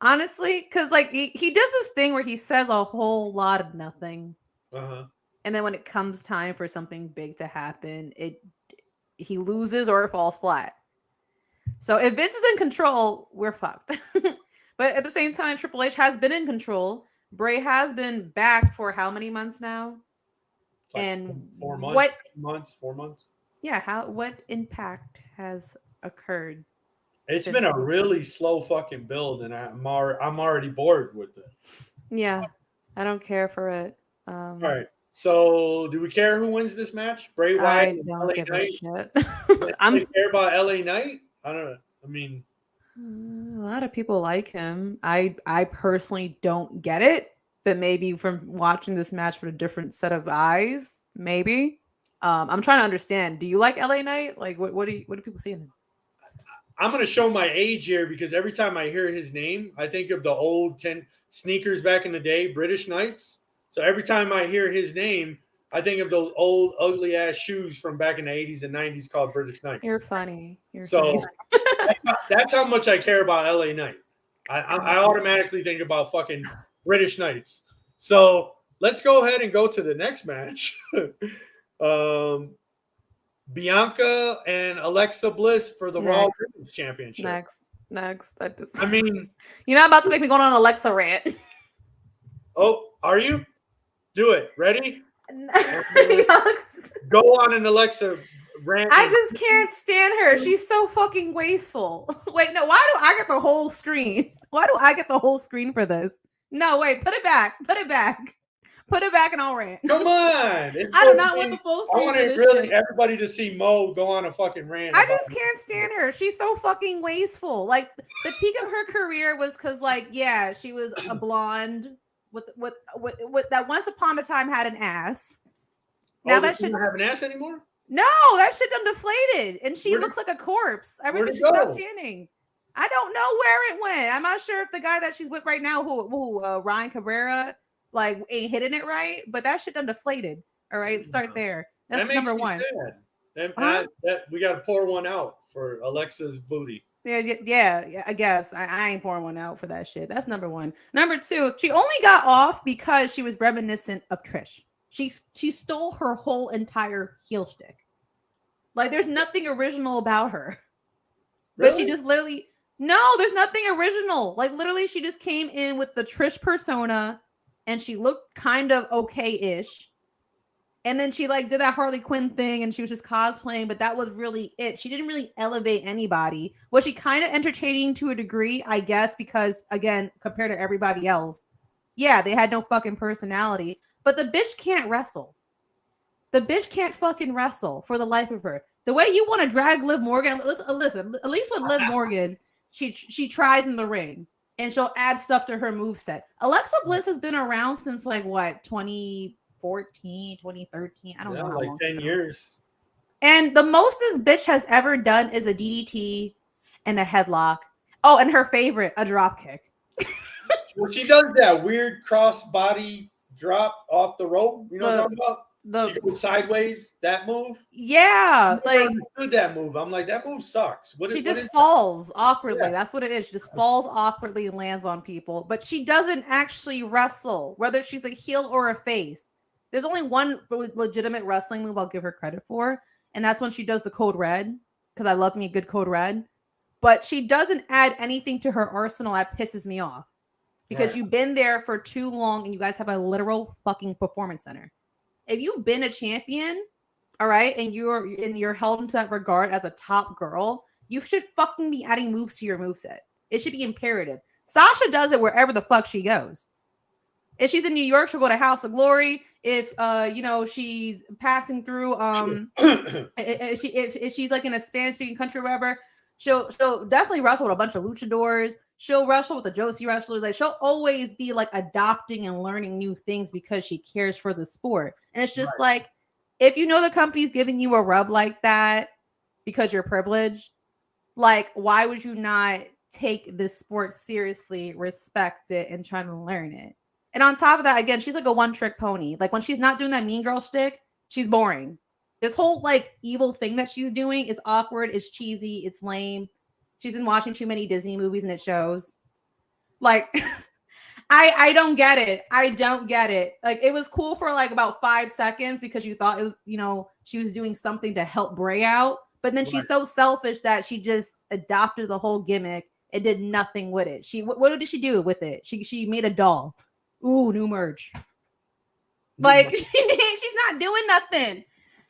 Honestly, because like he does this thing where he says a whole lot of nothing. Uh-huh. And then when it comes time for something big to happen, he loses or it falls flat. So if Vince is in control, we're fucked. But at the same time, Triple H has been in control. Bray has been back for how many months now? Like and 4 months. 4 months. Yeah, what impact has occurred? It's been a really slow fucking build, and I'm already bored with it. Yeah, I don't care for it. All right. So, do we care who wins this match? Bray Wyatt? I don't give a shit. I care about LA Knight. I don't know. I mean, a lot of people like him. I personally don't get it, but maybe from watching this match with a different set of eyes, maybe. I'm trying to understand. Do you like LA Knight? Like, what do people see in him? I'm going to show my age here because every time I hear his name, I think of the old 10 sneakers back in the day, British Knights. So every time I hear his name, I think of those old ugly ass shoes from back in the 80s and 90s called British Knights. You're funny. That's how much I care about LA Knight. I automatically think about fucking British Knights. So let's go ahead and go to the next match. Bianca and Alexa Bliss for the Raw Women's Championship. Next. I mean, you're not about to make me go on an Alexa rant. Oh, are you? Do it. Ready? Go on an Alexa rant. I just can't stand her. She's so fucking wasteful. Wait, no. Why do I get the whole screen? Why do I get the whole screen for this? No, wait. Put it back. Put it back and I'll rant. Come on. I do not want the full screen. I want everybody to see Mo go on a fucking rant. I just can't stand her. She's so fucking wasteful. Like, the peak of her career was because, like, yeah, she was a blonde with that once upon a time had an ass. Now that shit doesn't have an ass anymore? No, that shit done deflated. And she looks like a corpse ever since she stopped tanning. I don't know where it went. I'm not sure if the guy that she's with right now, who Ryan Cabrera, like, ain't hitting it right, but that shit done deflated. All right, start there. That's number one. Sad. Huh? That we got to pour one out for Alexa's booty. Yeah, I guess. I ain't pouring one out for that shit. That's number one. Number two, she only got off because she was reminiscent of Trish. She stole her whole entire heel shtick. Like, there's nothing original about her. But Really? she just literally, no, there's nothing original. Like, literally, she just came in with the Trish persona and she looked kind of okay-ish. And then she like did that Harley Quinn thing and she was just cosplaying, but that was really it. She didn't really elevate anybody. Was she kind of entertaining to a degree, I guess, because again, compared to everybody else, yeah, they had no fucking personality. But the bitch can't wrestle. The bitch can't fucking wrestle for the life of her. The way you want to drag Liv Morgan, listen, at least with Liv Morgan, she tries in the ring and she'll add stuff to her moveset. Alexa Bliss has been around since like what, 2014, 2013. I don't know how like long. 10 years. And the most this bitch has ever done is a DDT and a headlock. Oh, and her favorite, a drop kick. Well, she does that weird cross body drop off the rope. You know what I'm talking about? She goes sideways. That move. Yeah, I never understood that move. I'm like, that move sucks. She just falls awkwardly. Yeah. That's what it is. She just falls awkwardly and lands on people. But she doesn't actually wrestle, whether she's a heel or a face. There's only one legitimate wrestling move I'll give her credit for, and that's when she does the code red, because I love me a good code red. But she doesn't add anything to her arsenal that pisses me off. Because you've been there for too long and you guys have a literal fucking performance center. If you've been a champion, all right, and you're held into that regard as a top girl, you should fucking be adding moves to your moveset. It should be imperative. Sasha does it wherever the fuck she goes. If she's in New York, she'll go to House of Glory. If she's passing through if she's like in a Spanish speaking country or whatever, she'll definitely wrestle with a bunch of luchadors. She'll wrestle with the Josie wrestlers. Like, she'll always be like adopting and learning new things because she cares for the sport. And it's just like, if you know the company's giving you a rub like that because you're privileged, like, why would you not take this sport seriously, respect it, and try to learn it? And on top of that, again, she's like a one-trick pony. Like, when she's not doing that mean girl shtick, she's boring. This whole like evil thing that she's doing is awkward, it's cheesy, it's lame. She's been watching too many Disney movies and it shows. Like, I don't get it. I don't get it. Like, it was cool for like about 5 seconds because you thought it was, she was doing something to help Bray out. But then she's so selfish that she just adopted the whole gimmick and did nothing with it. What did she do with it? She made a doll. Ooh, new merch. Like, she's not doing nothing.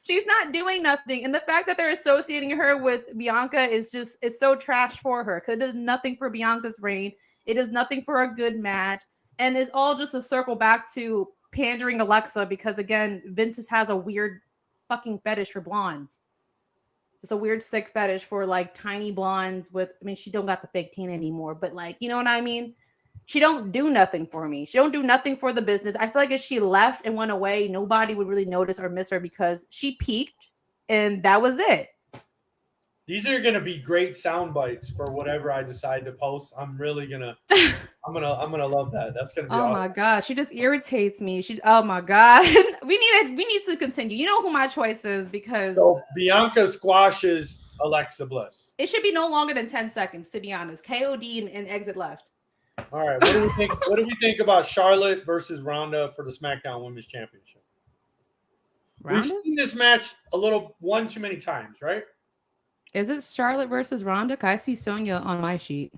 She's not doing nothing. And the fact that they're associating her with Bianca is so trash for her, because it does nothing for Bianca's reign. It does nothing for a good match. And it's all just a circle back to pandering Alexa because, again, Vince has a weird fucking fetish for blondes. Just a weird sick fetish for like tiny blondes she don't got the fake tan anymore, but like, you know what I mean? She don't do nothing for me. She don't do nothing for the business. I feel like if she left and went away, nobody would really notice or miss her because she peaked and that was it. These are gonna be great sound bites for whatever I decide to post. I'm really gonna I'm gonna love that. That's gonna be awesome. My god, she just irritates me. Oh my god. we need to continue. You know who my choice is, because Bianca squashes Alexa Bliss. It should be no longer than 10 seconds, to be honest. KOD and exit left. All right. What do we think? What do we think about Charlotte versus Ronda for the SmackDown Women's Championship? Ronda? We've seen this match one too many times, right? Is it Charlotte versus Ronda? I see Sonya on my sheet.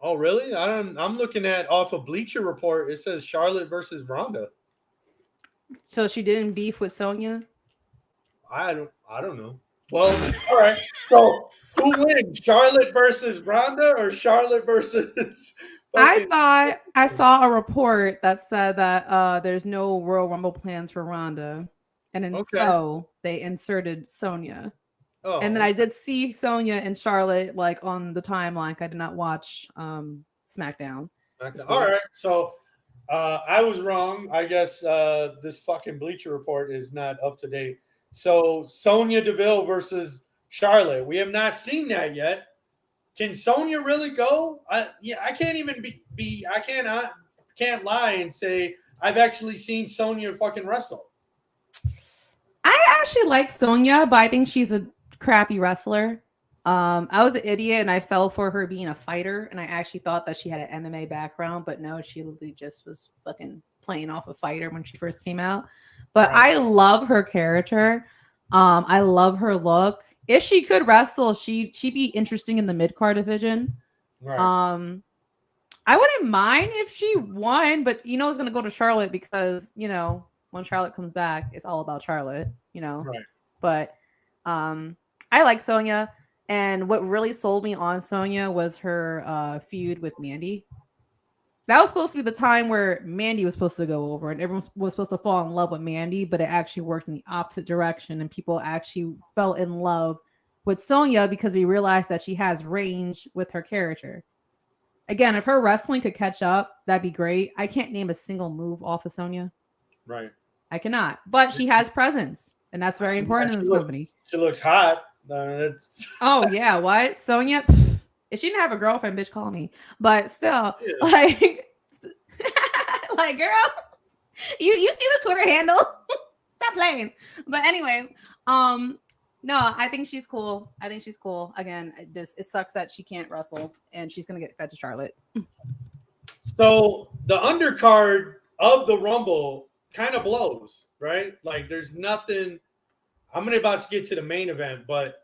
Oh, really? I'm looking at off of Bleacher Report. It says Charlotte versus Ronda. So she didn't beef with Sonya? I don't know. Well, all right. So who wins? Charlotte versus Ronda or Charlotte versus I thought I saw a report that said that there's no Royal Rumble plans for Ronda. And then so they inserted Sonya. Oh, and then I did see Sonya and Charlotte like on the timeline. I did not watch SmackDown. All right. So I was wrong. I guess this fucking Bleacher Report is not up to date. So Sonya Deville versus Charlotte. We have not seen that yet. Can Sonya really go? I can't even I can't lie and say I've actually seen Sonya fucking wrestle. I actually like Sonya, but I think she's a crappy wrestler. I was an idiot and I fell for her being a fighter, and I actually thought that she had an MMA background, but no, she literally just was fucking playing off a fighter when she first came out. But Right. I love her character. I love her look. If she could wrestle, she'd be interesting in the mid card division. Right. Um, I wouldn't mind if she won, but it's gonna go to Charlotte because when Charlotte comes back, it's all about Charlotte. Right. But I like Sonya, and what really sold me on Sonya was her feud with Mandy. That was supposed to be the time where Mandy was supposed to go over, and everyone was supposed to fall in love with Mandy, but it actually worked in the opposite direction, and people actually fell in love with Sonya because we realized that she has range with her character. Again, if her wrestling could catch up, that'd be great. I can't name a single move off of Sonya. Right. I cannot. But she has presence, and that's very important in this company. She looks hot. Oh yeah, what? Sonya? If she didn't have a girlfriend, bitch, call me. But still, Yeah. like girl, you see the Twitter handle? Stop playing. But anyways, no, I think she's cool. Again, it sucks that she can't wrestle and she's gonna get fed to Charlotte. So the undercard of the Rumble kind of blows, right? Like there's nothing. I'm about to get to the main event, but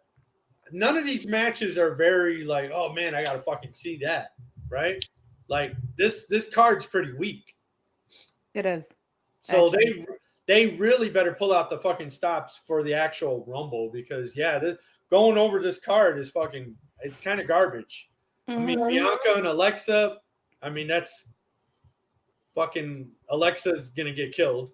none of these matches are very like, oh man, I gotta fucking see that, right? Like this card's pretty weak. It is. So they really better pull out the fucking stops for the actual Rumble because going over this card is fucking, it's kind of garbage. I mean, Bianca and Alexa, I mean, that's fucking, Alexa's gonna get killed.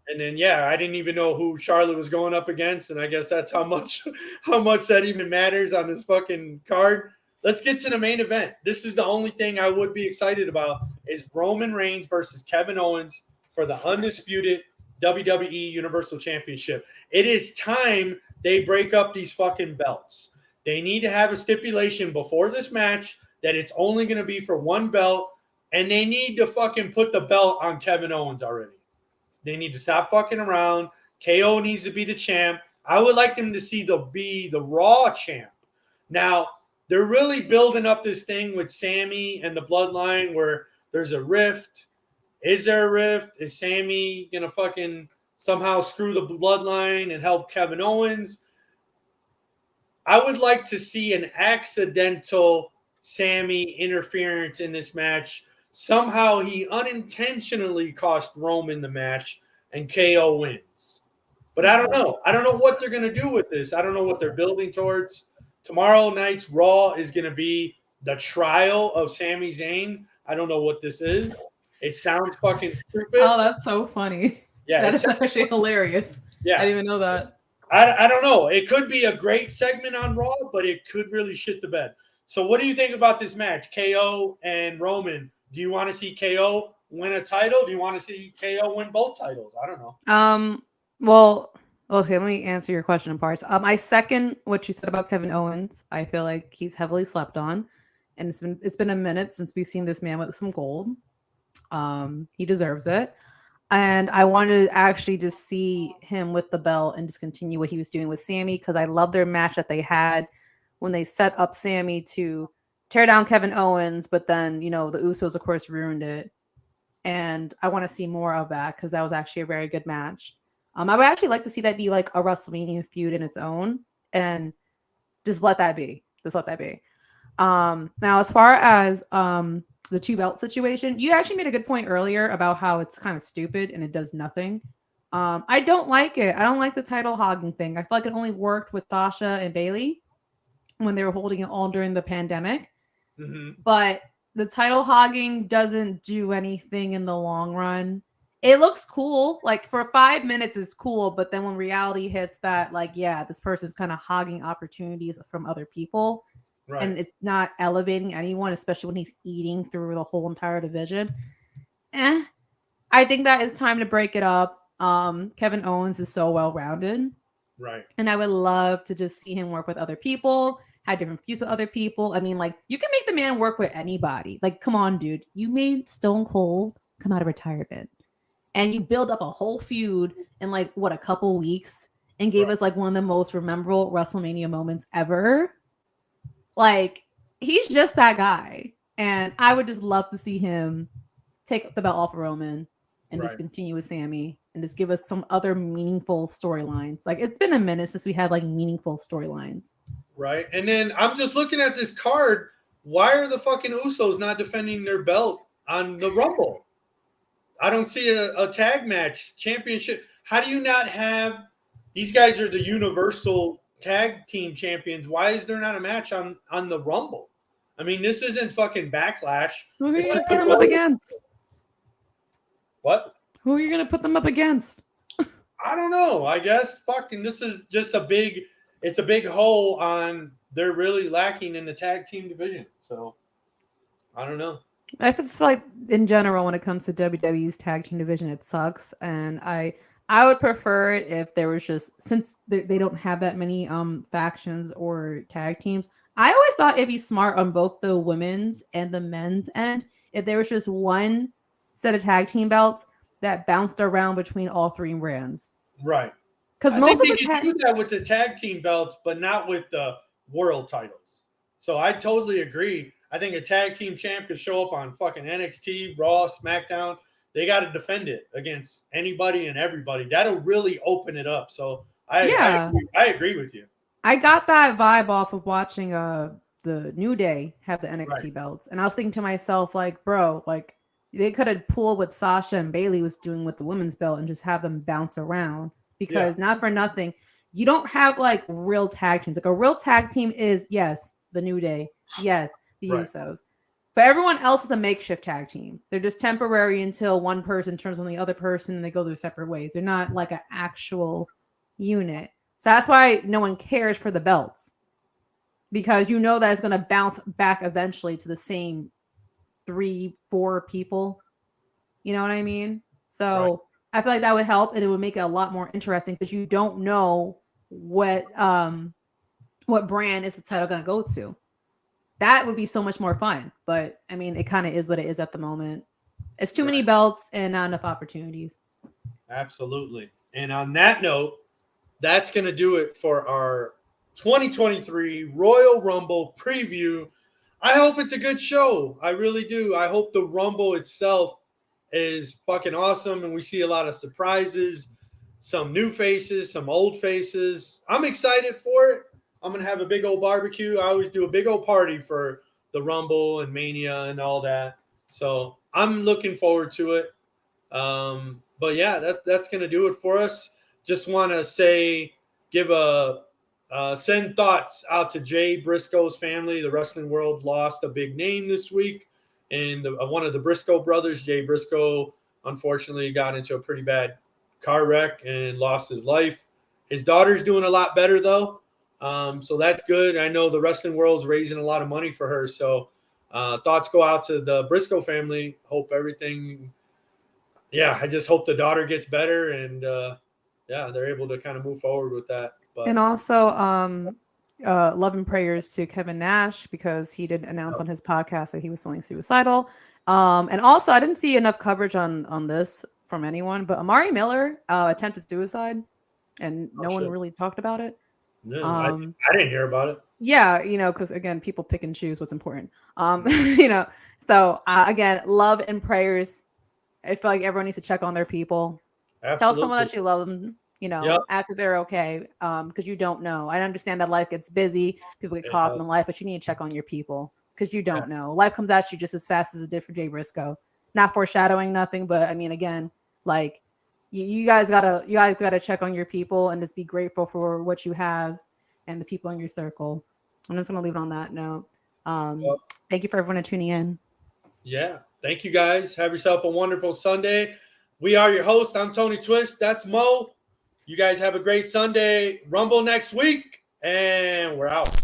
And then I didn't even know who Charlotte was going up against, and I guess that's how much that even matters on this fucking card. Let's get to the main event. This is the only thing I would be excited about is Roman Reigns versus Kevin Owens for the undisputed WWE Universal Championship. It is time they break up these fucking belts. They need to have a stipulation before this match that it's only going to be for one belt, and they need to fucking put the belt on Kevin Owens already. They need to stop fucking around. KO needs to be the champ. I would like them to be the Raw champ. Now, they're really building up this thing with Sammy and the Bloodline where there's a rift. Is there a rift? Is Sammy going to fucking somehow screw the Bloodline and help Kevin Owens? I would like to see an accidental Sammy interference in this match. Somehow he unintentionally cost Roman the match and KO wins. But I don't know. I don't know what they're going to do with this. I don't know what they're building towards. Tomorrow night's Raw is going to be the trial of Sami Zayn. I don't know what this is. It sounds fucking stupid. Oh, that's so funny. Yeah, that is actually hilarious. Yeah. I didn't even know that. I don't know. It could be a great segment on Raw, but it could really shit the bed. So what do you think about this match? KO and Roman. Do you want to see KO win a title? Do you want to see KO win both titles? I don't know. Well, okay, let me answer your question in parts. I second what you said about Kevin Owens. I feel like he's heavily slept on, and it's been a minute since we've seen this man with some gold. He deserves it. And I wanted to actually just see him with the belt and just continue what he was doing with Sammy because I love their match that they had when they set up Sammy to tear down Kevin Owens, but then, the Usos, of course, ruined it. And I want to see more of that because that was actually a very good match. I would actually like to see that be like a WrestleMania feud in its own and just let that be. Now, as far as the two belt situation, you actually made a good point earlier about how it's kind of stupid and it does nothing. I don't like it. I don't like the title hogging thing. I feel like it only worked with Sasha and Bailey when they were holding it all during the pandemic. Mm-hmm. But the title hogging doesn't do anything in the long run. It looks cool. Like for 5 minutes, it's cool. But then when reality hits that, like, yeah, this person's kind of hogging opportunities from other people. Right. And it's not elevating anyone, especially when he's eating through the whole entire division. I think that it's time to break it up. Kevin Owens is so well-rounded. Right. And I would love to just see him work with other people, have different feuds with other people. I mean, like, you can make the man work with anybody. Like, come on, dude. You made Stone Cold come out of retirement. and you build up a whole feud in like what, a couple weeks, and gave us like one of the most memorable WrestleMania moments ever. Like, he's just that guy, and I would just love to see him take the belt off of Roman and just continue with Sammy and just give us some other meaningful storylines. Like, it's been a minute since we had like meaningful storylines. Right. And then I'm just looking at this card. Why are the fucking Usos not defending their belt on the Rumble? I don't see a tag match championship. How do you not have these guys are the Universal Tag Team Champions? Why is there not a match on the Rumble? I mean, this isn't fucking Backlash. Who are you going to put them up against? What? Who are you going to put them up against? I don't know. I guess fucking this is just it's a big hole on they're really lacking in the tag team division. So I don't know. I just feel like in general, when it comes to WWE's tag team division, it sucks. And I would prefer it if there was just, since they don't have that many factions or tag teams. I always thought it'd be smart on both the women's and the men's end if there was just one set of tag team belts that bounced around between all three brands. Right. Because most of the can do that with the tag team belts, but not with the world titles. So I totally agree. I think a tag team champ could show up on fucking NXT, Raw, SmackDown. They got to defend it against anybody and everybody. That'll really open it up. So I agree with you. I got that vibe off of watching the New Day have the NXT belts. And I was thinking to myself, like, bro, like, they could have pulled what Sasha and Bailey was doing with the women's belt and just have them bounce around. Because not for nothing, you don't have like real tag teams. Like, a real tag team is, yes, the New Day, yes, the Usos, but everyone else is a makeshift tag team. They're just temporary until one person turns on the other person and they go their separate ways. They're not like an actual unit. So that's why no one cares for the belts, because you know that it's going to bounce back eventually to the same 3-4 people. You know what I mean? So I feel like that would help, and it would make it a lot more interesting, because you don't know what brand is the title going to go to. That would be so much more fun. But I mean, it kind of is what it is at the moment. It's too many belts and not enough opportunities. Absolutely. And on that note, that's going to do it for our 2023 Royal Rumble preview. I hope it's a good show. I really do. I hope the Rumble itself is fucking awesome, and we see a lot of surprises, some new faces, some old faces. I'm excited for it. I'm going to have a big old barbecue. I always do a big old party for the Rumble and Mania and all that. So I'm looking forward to it. But yeah, that's going to do it for us. Just want to say, send thoughts out to Jay Briscoe's family. The wrestling world lost a big name this week. And one of the Briscoe brothers, Jay Briscoe, unfortunately got into a pretty bad car wreck and lost his life. His daughter's doing a lot better, though. So that's good. I know the wrestling world's raising a lot of money for her. So thoughts go out to the Briscoe family. Hope everything – I just hope the daughter gets better, and they're able to kind of move forward with that. But, and also love and prayers to Kevin Nash, because he did announce on his podcast that he was feeling suicidal. And also, I didn't see enough coverage on this from anyone, but Amari Miller attempted suicide, and no one really talked about it. No, I didn't hear about it. Yeah, because again, people pick and choose what's important. So again, love and prayers. I feel like everyone needs to check on their people. Absolutely. Tell someone that you love them. After they're okay, because you don't know. I understand that life gets busy, people get caught up in life, but you need to check on your people, because you don't know. Life comes at you just as fast as it did for Jay Briscoe. Not foreshadowing nothing, but I mean, again, like you guys gotta check on your people and just be grateful for what you have and the people in your circle. I'm just gonna leave it on that note. Thank you for everyone tuning in. Yeah, thank you guys. Have yourself a wonderful Sunday. We are your host. I'm Tony Twist. That's Mo. You guys have a great Sunday. Rumble next week, and we're out.